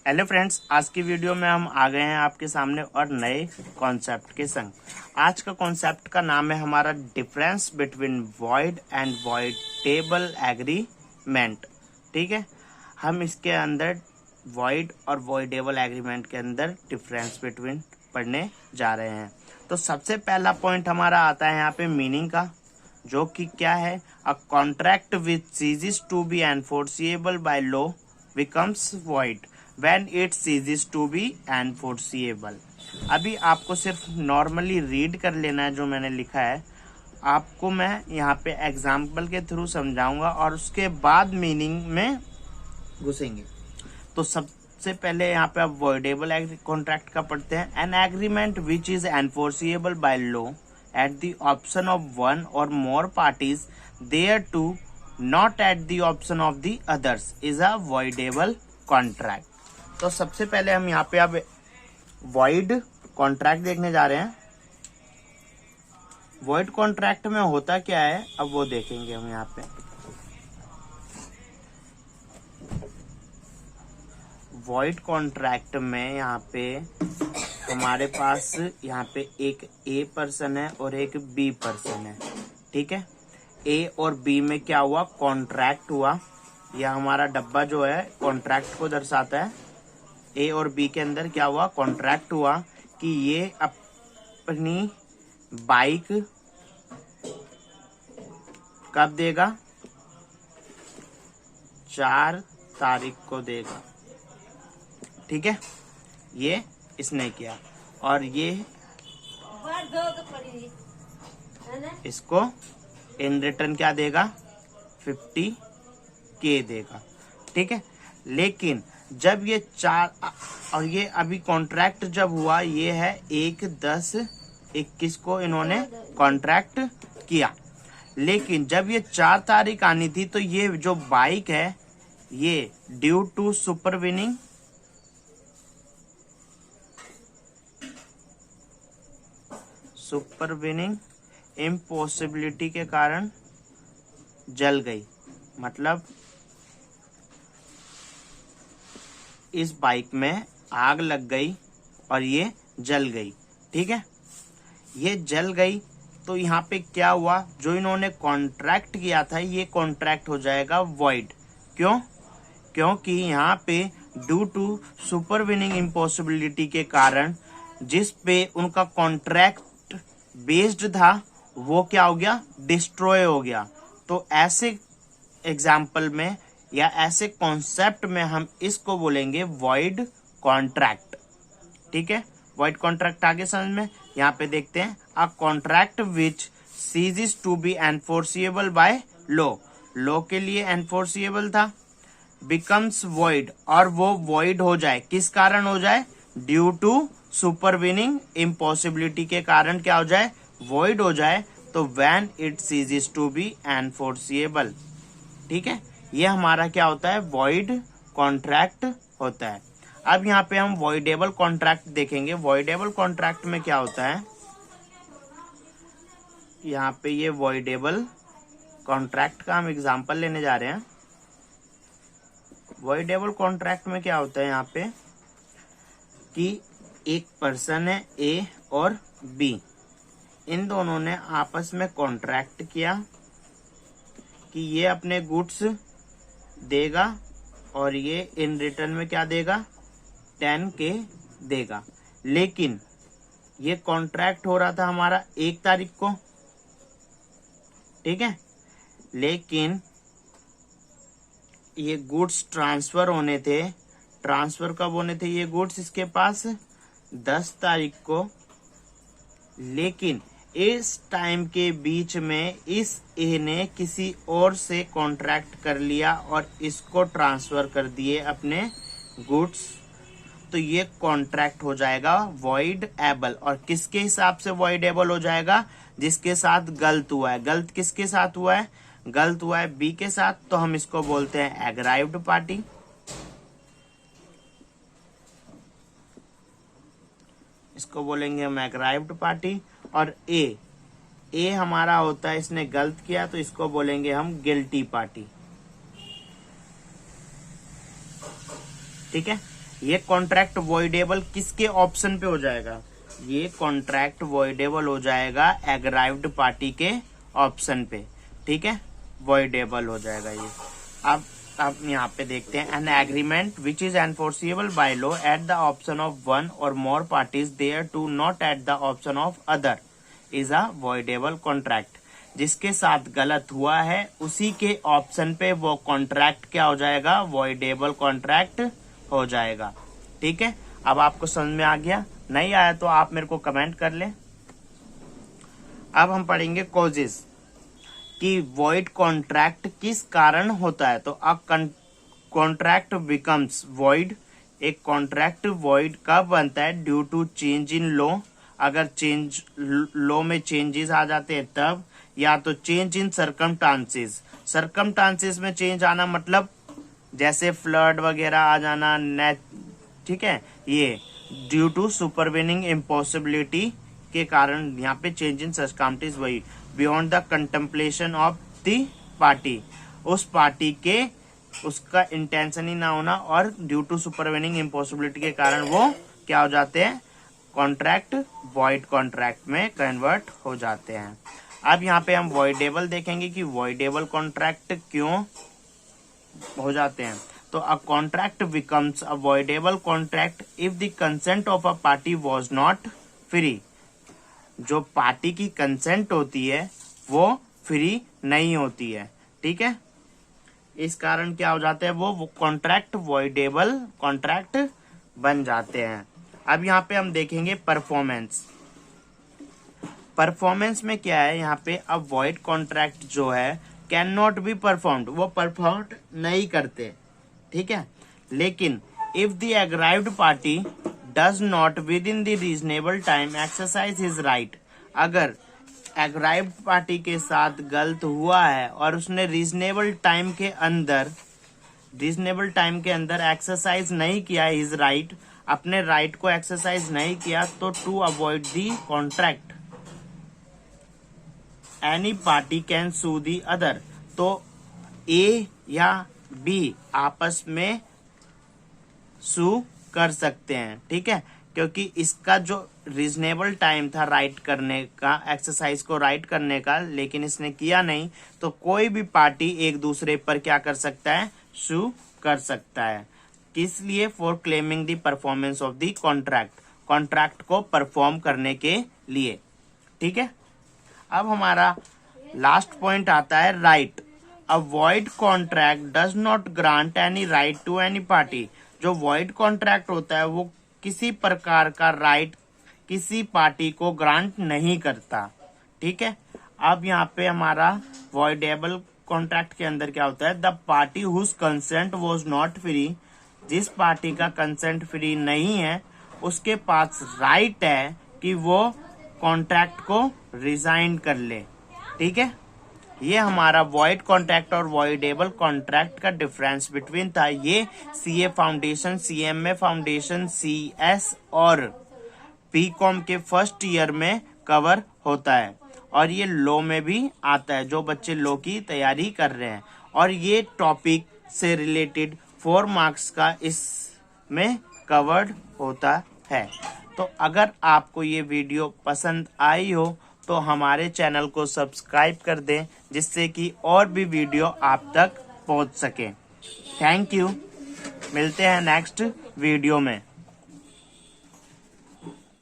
Hello friends, आज की video में हम आ गए हैं आपके सामने और नए कॉन्सेप्ट के संग। आज का कॉन्सेप्ट का नाम है हमारा difference between void and voidable agreement. ठीक है, हम इसके अंदर वॉइड और वॉइडेबल एग्रीमेंट के अंदर डिफरेंस बिटवीन पढ़ने जा रहे हैं। तो सबसे पहला पॉइंट हमारा आता है यहाँ पे मीनिंग का, जो कि क्या है, a contract which ceases to be enforceable by law becomes void when it ceases to be enforceable। अभी आपको सिर्फ नॉर्मली रीड कर लेना है जो मैंने लिखा है, आपको मैं यहाँ पे एग्जाम्पल के थ्रू समझाऊंगा और उसके बाद मीनिंग में घुसेंगे। तो सबसे पहले यहाँ पे आप वॉइडेबल कॉन्ट्रैक्ट का पढ़ते हैं। An agreement which is enforceable by law at the option of one or more parties thereto not at the option of the others is a voidable contract. तो सबसे पहले हम यहाँ पे अब वॉइड कॉन्ट्रैक्ट देखने जा रहे हैं। वॉइड कॉन्ट्रैक्ट में होता क्या है अब वो देखेंगे हम यहाँ पे। वॉइड कॉन्ट्रैक्ट में यहाँ पे हमारे पास यहाँ पे एक ए पर्सन है और एक बी पर्सन है। ठीक है, ए और बी में क्या हुआ, कॉन्ट्रैक्ट हुआ। यह हमारा डब्बा जो है कॉन्ट्रैक्ट को दर्शाता है। ए और बी के अंदर क्या हुआ, कॉन्ट्रैक्ट हुआ कि ये अपनी बाइक कब देगा, 4 तारीख को देगा। ठीक है, ये इसने किया और ये इसको इन रिटर्न क्या देगा, 50K देगा। ठीक है, लेकिन जब ये 4 और ये अभी कॉन्ट्रैक्ट जब हुआ, ये है 1/10/21 को इन्होंने कॉन्ट्रैक्ट किया। लेकिन जब ये 4 तारीख आनी थी तो ये जो बाइक है ये ड्यू टू सुपरविनिंग इम्पॉसिबिलिटी के कारण जल गई। मतलब इस बाइक में आग लग गई और ये जल गई। ठीक है, ये जल गई तो यहाँ पे क्या हुआ, जो इन्होंने कॉन्ट्रैक्ट किया था ये कॉन्ट्रैक्ट हो जाएगा वॉइड। क्यों? क्योंकि यहाँ पे ड्यू टू सुपरविनिंग इम्पॉसिबिलिटी के कारण जिस पे उनका कॉन्ट्रैक्ट बेस्ड था वो क्या हो गया, डिस्ट्रॉय हो गया। तो ऐसे एग्जाम्पल में या ऐसे कॉन्सेप्ट में हम इसको बोलेंगे वॉइड कॉन्ट्रैक्ट। ठीक है, वॉइड कॉन्ट्रैक्ट आगे समझ में। यहाँ पे देखते हैं, a contract which ceases to be enforceable by law, law के लिए एनफोर्सिएबल था, बिकम्स वॉइड और वो वॉइड हो जाए, किस कारण हो जाए, ड्यू टू सुपरविनिंग इम्पॉसिबिलिटी के कारण क्या हो जाए, वॉइड हो जाए। तो when it ceases to be enforceable. ठीक है, ये हमारा क्या होता है, वॉइड कॉन्ट्रैक्ट होता है। अब यहाँ पे हम वॉइडेबल कॉन्ट्रैक्ट देखेंगे। वॉइडेबल कॉन्ट्रैक्ट में क्या होता है, यहाँ पे ये वॉइडेबल कॉन्ट्रैक्ट का हम एग्जांपल लेने जा रहे हैं। वॉइडेबल कॉन्ट्रैक्ट में क्या होता है यहाँ पे कि एक पर्सन है ए और बी, इन दोनों ने आपस में कॉन्ट्रैक्ट किया कि ये अपने गुड्स देगा और ये इन रिटर्न में क्या देगा, 10K देगा। लेकिन ये कॉन्ट्रैक्ट हो रहा था हमारा 1 तारीख को। ठीक है, लेकिन ये गुड्स ट्रांसफर होने थे। ट्रांसफर कब होने थे ये गुड्स इसके पास, 10 तारीख को। लेकिन इस टाइम के बीच में इस ए ने किसी और से कॉन्ट्रैक्ट कर लिया और इसको ट्रांसफर कर दिए अपने गुड्स। तो ये कॉन्ट्रैक्ट हो जाएगा वॉइडेबल। और किसके हिसाब से वॉइडेबल हो जाएगा, जिसके साथ गलत हुआ है। गलत किसके साथ हुआ है, गलत हुआ है बी के साथ, तो हम इसको बोलते हैं एग्राइव्ड पार्टी। इसको बोलेंगे हम एग्राइव्ड पार्टी। और ए हमारा होता है इसने गलत किया, तो इसको बोलेंगे हम गिल्टी पार्टी। ठीक है, ये कॉन्ट्रैक्ट वॉइडेबल किसके ऑप्शन पे हो जाएगा? ये कॉन्ट्रैक्ट वॉइडेबल हो जाएगा एग्राइव्ड पार्टी के ऑप्शन पे, ठीक है, वॉइडेबल हो जाएगा ये। अब यहाँ पे देखते हैं, an agreement which is enforceable by law at the option of one or more parties thereto not at the option of other is a voidable contract. जिसके साथ गलत हुआ है उसी के ऑप्शन पे वो कॉन्ट्रैक्ट क्या हो जाएगा? वॉइडेबल कॉन्ट्रैक्ट हो जाएगा, ठीक है। अब आपको समझ में आ गया? नहीं आया तो आप मेरे को कमेंट कर लें। अब हम पढ़ेंगे कॉजेस कि वॉइड कॉन्ट्रैक्ट किस कारण होता है। तो अ कॉन्ट्रैक्ट बिकम्स वॉइड, एक कॉन्ट्रैक्ट वॉइड कब बनता है? Due to change in law, अगर चेंज लॉ में चेंजेस आ जाते हैं तब, या तो चेंज इन सरकमस्टांसेस। सरकमस्टांसेस में चेंज आना मतलब जैसे फ्लड वगैरह आ जाना, ठीक है, ये ड्यू टू सुपरवेनिंग इम्पॉसिबिलिटी के कारण यहाँ पे चेंज इन सरकमस्टांसेस, वही beyond the contemplation of the party, उस पार्टी के उसका इंटेंशन ही ना होना, और ड्यू टू सुपरवेनिंग इम्पॉसिबिलिटी के कारण वो क्या हो जाते हैं? कॉन्ट्रैक्ट वॉइड कॉन्ट्रैक्ट में कन्वर्ट हो जाते हैं। अब यहाँ पे हम वॉइडेबल देखेंगे कि वॉइडेबल कॉन्ट्रैक्ट क्यों हो जाते हैं। तो a contract becomes a voidable contract if the consent of a party was not free. जो पार्टी की कंसेंट होती है वो फ्री नहीं होती है, ठीक है। इस कारण क्या हो जाते हैं? वो कॉन्ट्रैक्ट वॉइडेबल कॉन्ट्रैक्ट बन जाते हैं। अब यहाँ पे हम देखेंगे परफॉर्मेंस। परफॉर्मेंस में क्या है? यहाँ पे अब वॉइड कॉन्ट्रैक्ट जो है कैन नॉट बी परफॉर्म्ड, वो परफॉर्म नहीं करते, ठीक है। लेकिन if the aggrieved party does not within the reasonable time exercise his right, अगर एग्राइव्ड पार्टी के साथ गलत हुआ है और उसने रीजनेबल टाइम के अंदर एक्सरसाइज नहीं किया हिज राइट, अपने राइट को एक्सरसाइज नहीं किया, तो to avoid the contract any party can sue the other. तो ए या बी आपस में सू कर सकते हैं, ठीक है, क्योंकि इसका जो रीजनेबल टाइम था राइट करने का, एक्सरसाइज को राइट करने का, लेकिन इसने किया नहीं, तो कोई भी पार्टी एक दूसरे पर क्या कर सकता है? सू कर सकता है। किस लिए? For claiming the performance of the contract, contract को परफॉर्म करने के लिए, ठीक है। अब हमारा लास्ट पॉइंट आता है right. A void contract does not grant any right to any party. जो वॉइड कॉन्ट्रैक्ट होता है वो किसी प्रकार का राइट किसी पार्टी को ग्रांट नहीं करता, ठीक है। अब यहाँ पे हमारा वॉइडेबल कॉन्ट्रैक्ट के अंदर क्या होता है? The party whose consent was not free, जिस पार्टी का कंसेंट फ्री नहीं है उसके पास राइट है कि वो कॉन्ट्रैक्ट को रिजाइन कर ले, ठीक है। ये हमारा वॉइड कॉन्ट्रैक्ट और वॉइडेबल कॉन्ट्रैक्ट का डिफरेंस बिटवीन था। ये CA foundation, CMA foundation, CS और बीकॉम के फर्स्ट ईयर में कवर होता है, और ये लॉ में भी आता है जो बच्चे लॉ की तैयारी कर रहे हैं, और ये टॉपिक से रिलेटेड 4 मार्क्स का इसमें कवर्ड होता है। तो अगर आपको ये वीडियो पसंद आई हो तो हमारे चैनल को सब्सक्राइब कर दें, जिससे कि और भी वीडियो आप तक पहुंच सके। थैंक यू, मिलते हैं नेक्स्ट वीडियो में।